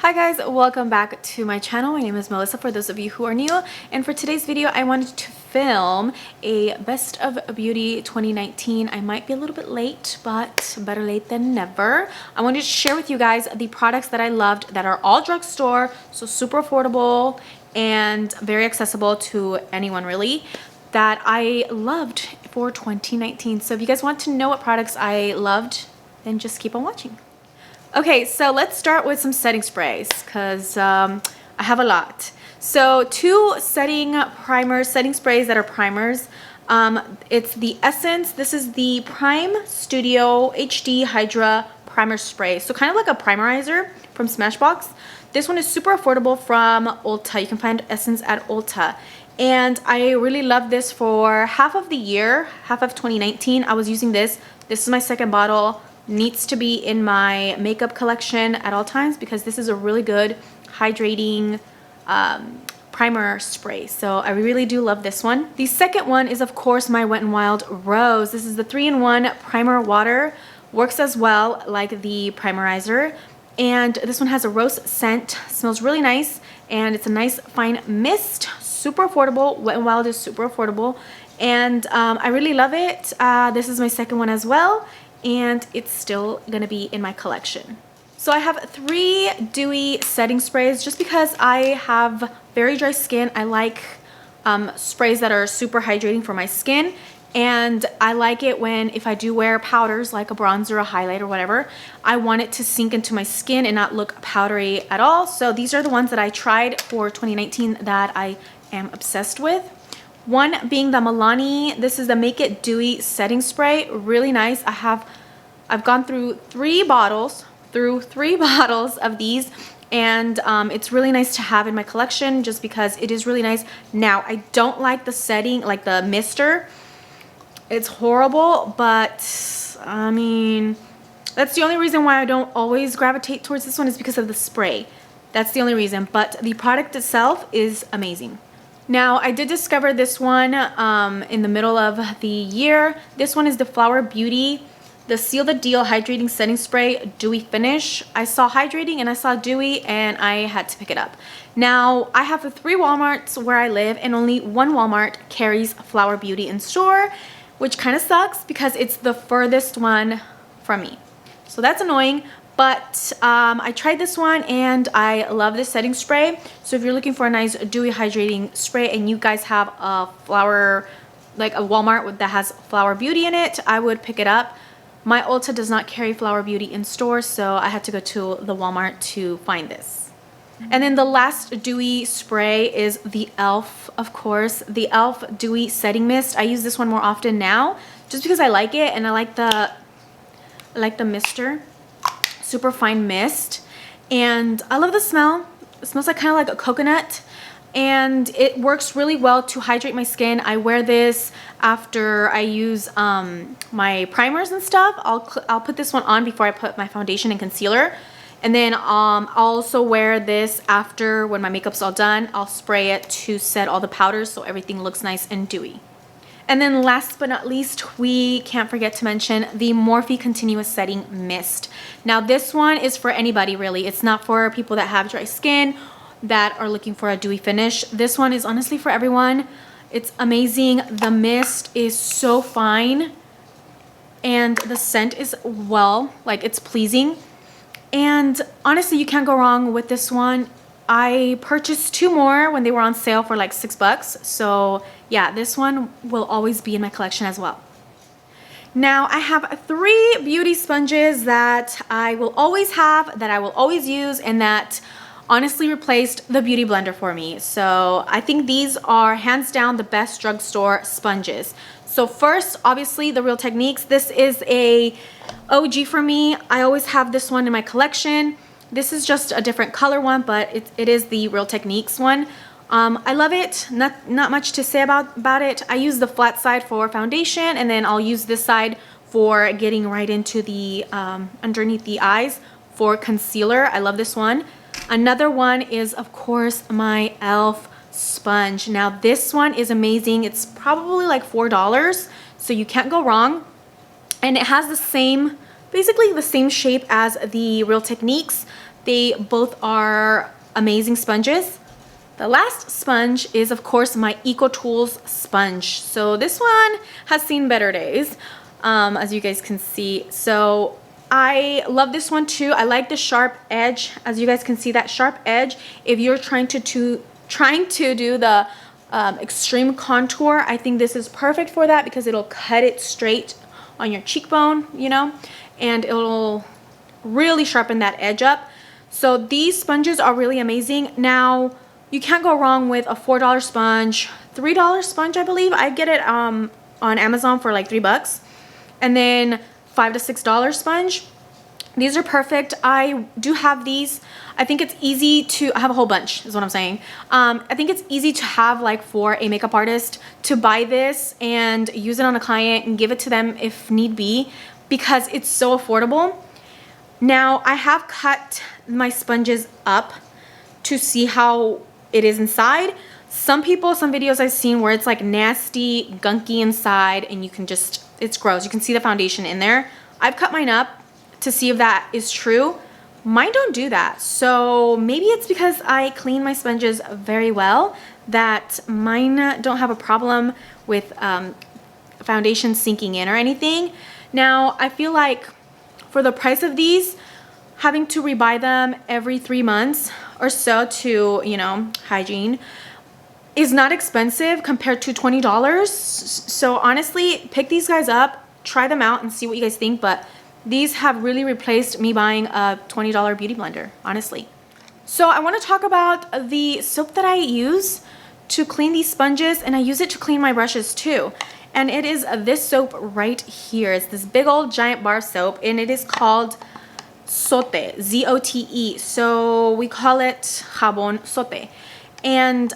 Hi guys, welcome back to my channel. My name is Melissa for those of you who are new, and for today's video I wanted to film a best of beauty 2019. I might be a little bit late, but better late than never. I wanted to share with you guys the products that I loved that are all drugstore, so super affordable and very accessible to anyone really, that I loved for 2019. So if you guys want to know what products I loved, then just keep on watching. Okay, so let's start with some setting sprays because I have a lot. So two setting sprays that are primers. It's the Essence. This is the Prime Studio HD Hydra Primer Spray. So kind of like a primerizer from Smashbox. This one is super affordable from Ulta. You can find Essence at Ulta. And I really love this for half of the year, half of 2019. I was using this. This is my second bottle. Needs to be in my makeup collection at all times because this is a really good hydrating primer spray. So I really do love this one. The second one is of course my Wet n Wild Rose. This is the 3-in-1 primer water. Works as well like the primerizer. And this one has a rose scent. Smells really nice. And it's a nice fine mist. Super affordable. Wet n Wild is super affordable. And I really love it. This is my second one as well. And it's still gonna be in my collection. So I have 3 Dewy setting sprays just because I have very dry skin. I like sprays that are super hydrating for my skin, and I like it when if I do wear powders like a bronzer, a highlight, or whatever, I want it to sink into my skin and not look powdery at all. So these are the ones that I tried for 2019 that I am obsessed with. One being the Milani, this is the Make It Dewy setting spray. Really nice. I've gone through 3 bottles of these, and it's really nice to have in my collection just because it is really nice. Now, I don't like the setting, like the mister. It's horrible, but I mean, that's the only reason why I don't always gravitate towards this one is because of the spray. That's the only reason, but the product itself is amazing. Now, I did discover this one in the middle of the year. This one is the Flower Beauty, the Seal the Deal Hydrating Setting Spray Dewy Finish. I saw hydrating and I saw dewy and I had to pick it up. Now, I have 3 Walmarts where I live and only 1 Walmart carries Flower Beauty in store, which kind of sucks because it's the furthest one from me. So that's annoying. But I tried this one and I love this setting spray. So if you're looking for a nice dewy hydrating spray and you guys have a flower, like a Walmart that has Flower Beauty in it, I would pick it up. My Ulta does not carry Flower Beauty in store, so I had to go to the Walmart to find this. And then the last dewy spray is the E.L.F, of course. The E.L.F Dewy Setting Mist. I use this one more often now just because I like it and I like the mister. Super fine mist, and I love the smell. It smells like kind of like a coconut, and it works really well to hydrate my skin. I wear this after I use my primers and stuff. I'll put this one on before I put my foundation and concealer, and then I'll also wear this after when my makeup's all done. I'll spray it to set all the powders so everything looks nice and dewy. And then last but not least, we can't forget to mention the Morphe Continuous Setting Mist. Now this one is for anybody really. It's not for people that have dry skin that are looking for a dewy finish. This one is honestly for everyone. It's amazing. The mist is so fine and the scent is it's pleasing. And honestly, you can't go wrong with this one. I purchased 2 more when they were on sale for like $6. So yeah, this one will always be in my collection as well. Now I have 3 beauty sponges that I will always have, that I will always use, and that honestly replaced the beauty blender for me. So I think these are hands down the best drugstore sponges. So first, obviously the Real Techniques. This is a OG for me. I always have this one in my collection. This is just a different color one, but it is the Real Techniques one. I love it. Not much to say about it. I use the flat side for foundation, and then I'll use this side for getting right into the underneath the eyes for concealer. I love this one. Another one is, of course, my E.L.F sponge. Now this one is amazing. It's probably like $4, so you can't go wrong. And it has the same, basically the same shape as the Real Techniques. They both are amazing sponges. The last sponge is, of course, my EcoTools sponge. So this one has seen better days, as you guys can see. So I love this one too. I like the sharp edge. As you guys can see, that sharp edge, if you're trying to do the extreme contour, I think this is perfect for that because it'll cut it straight on your cheekbone, you know, and it'll really sharpen that edge up. So these sponges are really amazing. Now, you can't go wrong with a $4 sponge, $3 sponge, I believe. I get it on Amazon for like $3. And then $5 to $6 sponge. These are perfect. I do have these. I think it's easy to, I have a whole bunch is what I'm saying. I think it's easy to have, like, for a makeup artist to buy this and use it on a client and give it to them if need be, because it's so affordable. Now, I have cut my sponges up to see how it is inside. Some videos I've seen where it's like nasty, gunky inside, and you can just, it's gross. You can see the foundation in there. I've cut mine up to see if that is true. Mine don't do that. So maybe it's because I clean my sponges very well that mine don't have a problem with foundation sinking in or anything. Now, I feel like for the price of these, having to rebuy them every 3 months or so to, you know, hygiene is not expensive compared to $20. So honestly, pick these guys up, try them out and see what you guys think. But these have really replaced me buying a $20 beauty blender, honestly. So I want to talk about the soap that I use to clean these sponges, and I use it to clean my brushes too. And it is this soap right here. It's this big old giant bar soap, and it is called Zote, Z-O-T-E. So we call it jabón Zote. And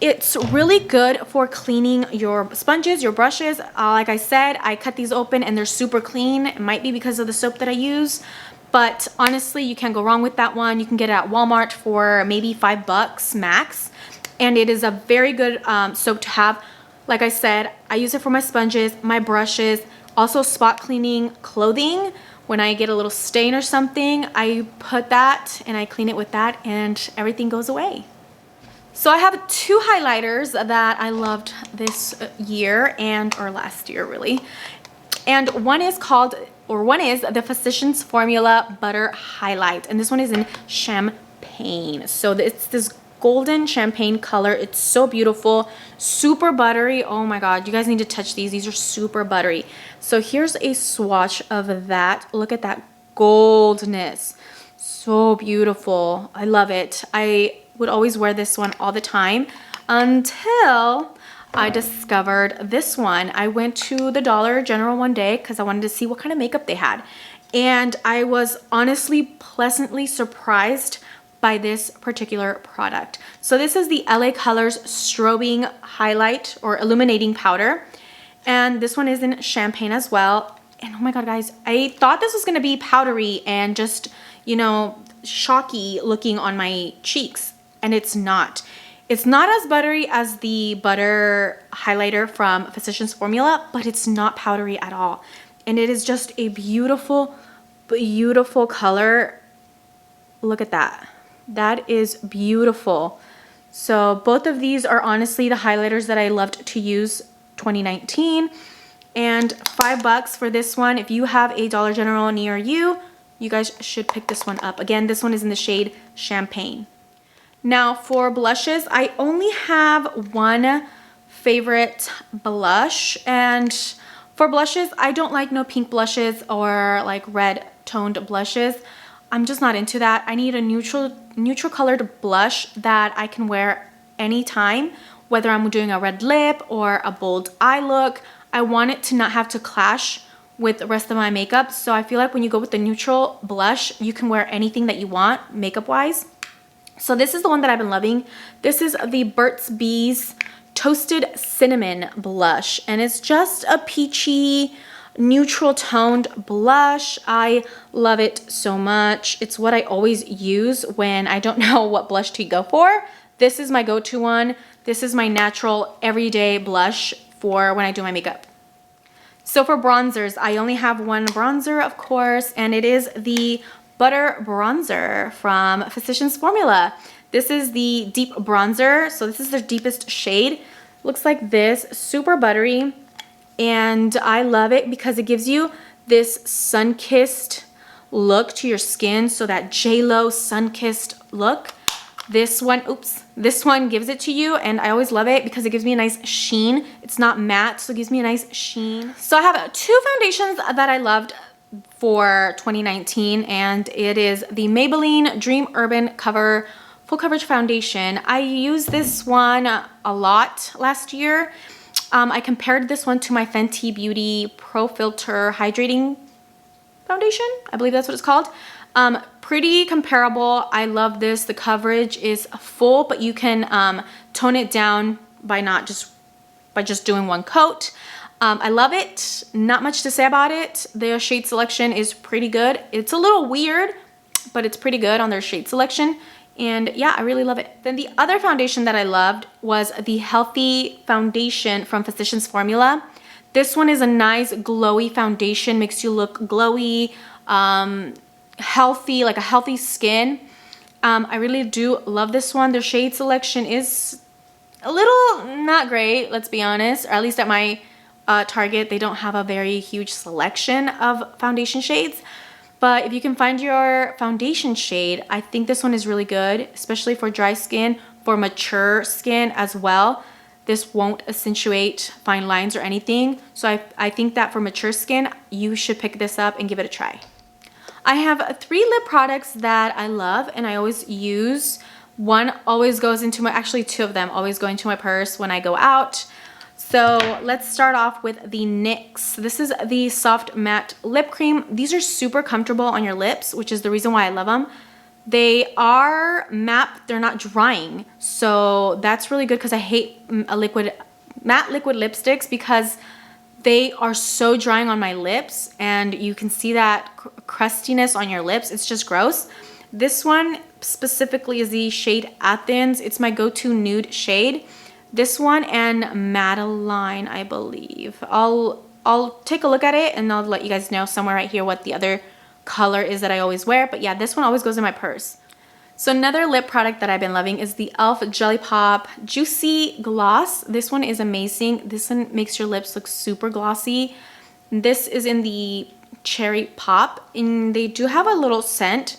it's really good for cleaning your sponges, your brushes. Like I said, I cut these open and they're super clean. It might be because of the soap that I use, but honestly, you can't go wrong with that one. You can get it at Walmart for maybe $5 max. And it is a very good soap to have. Like I said, I use it for my sponges, my brushes, also spot cleaning clothing. When I get a little stain or something, I put that and I clean it with that and everything goes away. So I have 2 highlighters that I loved this year or last year really. And one is the Physicians Formula Butter Highlight. And this one is in champagne. So it's this golden champagne color. It's so beautiful, super buttery. Oh my God, you guys need to touch these. These are super buttery. So here's a swatch of that. Look at that goldness. So beautiful. I love it. I would always wear this one all the time until I discovered this one. I went to the Dollar General one day because I wanted to see what kind of makeup they had. And I was honestly pleasantly surprised by this particular product. So this is the LA Colors Strobing Highlight or Illuminating Powder. And this one is in champagne as well. And oh my God, guys, I thought this was gonna be powdery and just, you know, shocky looking on my cheeks. And it's not. It's not as buttery as the butter highlighter from Physicians Formula, but it's not powdery at all. And it is just a beautiful, beautiful color. Look at that. That is beautiful. So both of these are honestly the highlighters that I loved to use 2019. And $5 for this one. If you have a Dollar General near you, you guys should pick this one up. Again, this one is in the shade Champagne. Now for blushes, I only have one favorite blush. And for blushes, I don't like no pink blushes or like red toned blushes. I'm just not into that. I need a neutral colored blush that I can wear anytime, whether I'm doing a red lip or a bold eye look. I want it to not have to clash with the rest of my makeup. So I feel like when you go with the neutral blush, you can wear anything that you want makeup wise. So this is the one that I've been loving. This is the Burt's Bees Toasted Cinnamon Blush. And it's just a peachy, neutral toned blush. I love it so much. It's what I always use when I don't know what blush to go for. This is my go-to one. This is my natural everyday blush for when I do my makeup. So for bronzers, I only have one bronzer, of course, and it is the Butter Bronzer from Physicians Formula. This is the deep bronzer. So this is the deepest shade. Looks like this, super buttery. And I love it because it gives you this sun-kissed look to your skin. So that J.Lo sun-kissed look. This one, this one gives it to you, and I always love it because it gives me a nice sheen. It's not matte, so it gives me a nice sheen. So I have two foundations that I loved for 2019, and it is the Maybelline Dream Urban Cover Full Coverage Foundation. I used this one a lot last year. I compared this one to my Fenty Beauty Pro Filter Hydrating Foundation. I believe that's what it's called. Pretty comparable. I love this. The coverage is full, but you can tone it down by just doing one coat. I love it. Not much to say about it. Their shade selection is pretty good. It's a little weird, but it's pretty good on their shade selection. And yeah, I really love it. Then the other foundation that I loved was the Healthy Foundation from Physicians Formula. This one is a nice glowy foundation, makes you look glowy, healthy, like a healthy skin. I really do love this one. Their shade selection is a little not great, let's be honest, or at least at my Target, they don't have a very huge selection of foundation shades. But if you can find your foundation shade, I think this one is really good, especially for dry skin, for mature skin as well. This won't accentuate fine lines or anything. So I think that for mature skin, you should pick this up and give it a try. I have 3 lip products that I love and I always use. One always goes into my, actually 2 of them always go into my purse when I go out. So let's start off with the NYX. This is the Soft Matte Lip Cream. These are super comfortable on your lips, which is the reason why I love them. They are matte, they're not drying. So that's really good because I hate matte liquid lipsticks because they are so drying on my lips and you can see that crustiness on your lips. It's just gross. This one specifically is the shade Athens. It's my go-to nude shade. This one and Maybelline, I believe. I'll take a look at it and I'll let you guys know somewhere right here what the other color is that I always wear. But yeah, this one always goes in my purse. So another lip product that I've been loving is the E.L.F. Jelly Pop Juicy Gloss. This one is amazing. This one makes your lips look super glossy. This is in the Cherry Pop, and they do have a little scent.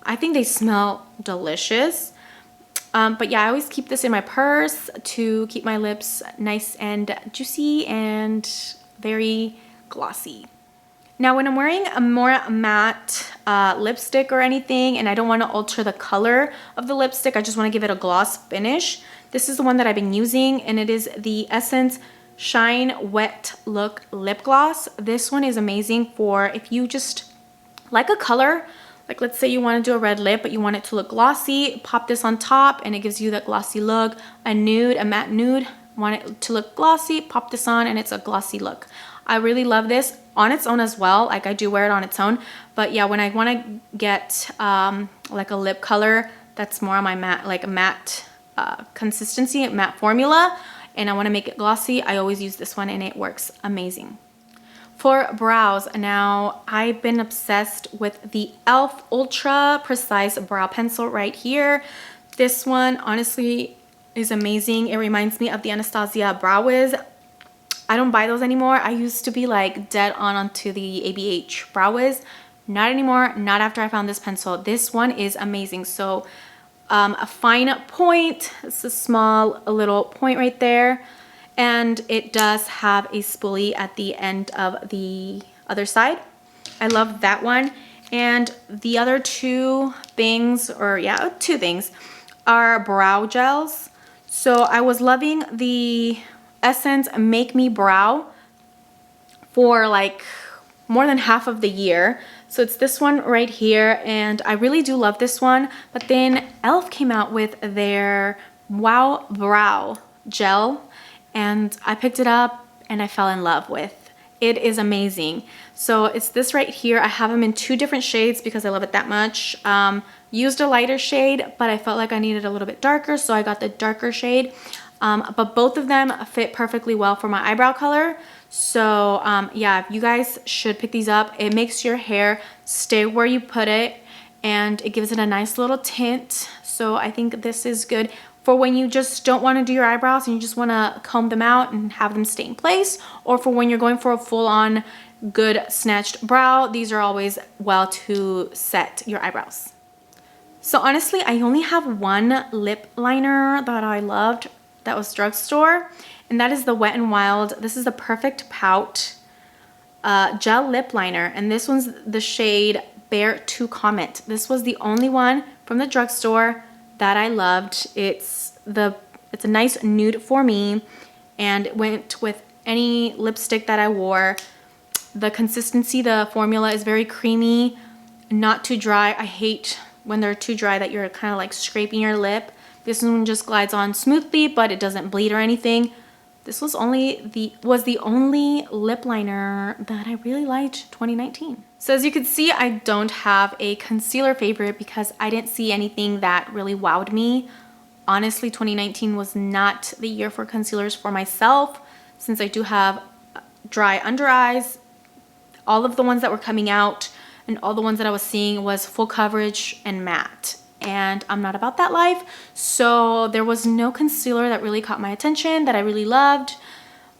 I think they smell delicious. But yeah, I always keep this in my purse to keep my lips nice and juicy and very glossy. Now, when I'm wearing a more matte lipstick or anything, and I don't want to alter the color of the lipstick, I just want to give it a gloss finish. This is the one that I've been using, and it is the Essence Shine Wet Look Lip Gloss. This one is amazing for if you just like a color, like let's say you want to do a red lip, but you want it to look glossy, pop this on top, and it gives you that glossy look. A nude, a matte nude, want it to look glossy, pop this on, and it's a glossy look. I really love this on its own as well. Like I do wear it on its own, but yeah, when I want to get like a lip color that's more on my matte, like a matte consistency, matte formula, and I want to make it glossy, I always use this one and it works amazing. For brows, now I've been obsessed with the E.L.F. Ultra Precise Brow Pencil right here. This one honestly is amazing. It reminds me of the Anastasia Brow Wiz. I don't buy those anymore. I used to be like dead onto the ABH Brow Wiz. Not anymore, not after I found this pencil. This one is amazing. So a fine point, it's a little point right there. And it does have a spoolie at the end of the other side. I love that one. And the other 2 things, or yeah, 2 things, are brow gels. So I was loving the Essence Make Me Brow for like more than half of the year. So it's this one right here, and I really do love this one. But then E.L.F. came out with their Wow Brow Gel, and I picked it up and I fell in love with. It is amazing. So it's this right here. I have them in 2 different shades because I love it that much. Used a lighter shade, but I felt like I needed a little bit darker, so I got the darker shade. But both of them fit perfectly well for my eyebrow color. So yeah, you guys should pick these up. It makes your hair stay where you put it. and it gives it a nice little tint. So I think this is good for when you just don't want to do your eyebrows and you just want to comb them out and have them stay in place, or for when you're going for a full-on good snatched brow. These are always well to set your eyebrows. So honestly, I only have one lip liner that I loved that was drugstore, and that is the Wet n Wild. This is the Perfect Pout gel lip liner, and this one's the shade Bear to Comment. This was the only one from the drugstore that I loved. It's a nice nude for me, and it went with any lipstick that I wore. The consistency, the formula is very creamy, not too dry. I hate when they're too dry that you're kind of like scraping your lip. This one just glides on smoothly, but it doesn't bleed or anything. This was the only lip liner that I really liked 2019. So as you can see, I don't have a concealer favorite because I didn't see anything that really wowed me. Honestly, 2019 was not the year for concealers for myself, since I do have dry under eyes. All of the ones that were coming out and all the ones that I was seeing was full coverage and matte, and I'm not about that life. So there was no concealer that really caught my attention that I really loved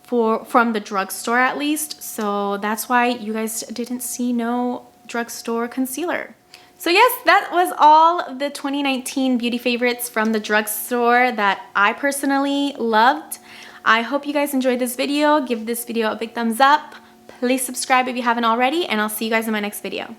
from the drugstore, at least. So that's why you guys didn't see no drugstore concealer. So yes, that was all the 2019 beauty favorites from the drugstore that I personally loved. I hope you guys enjoyed this video. Give this video a big thumbs up. Please subscribe if you haven't already, and I'll see you guys in my next video.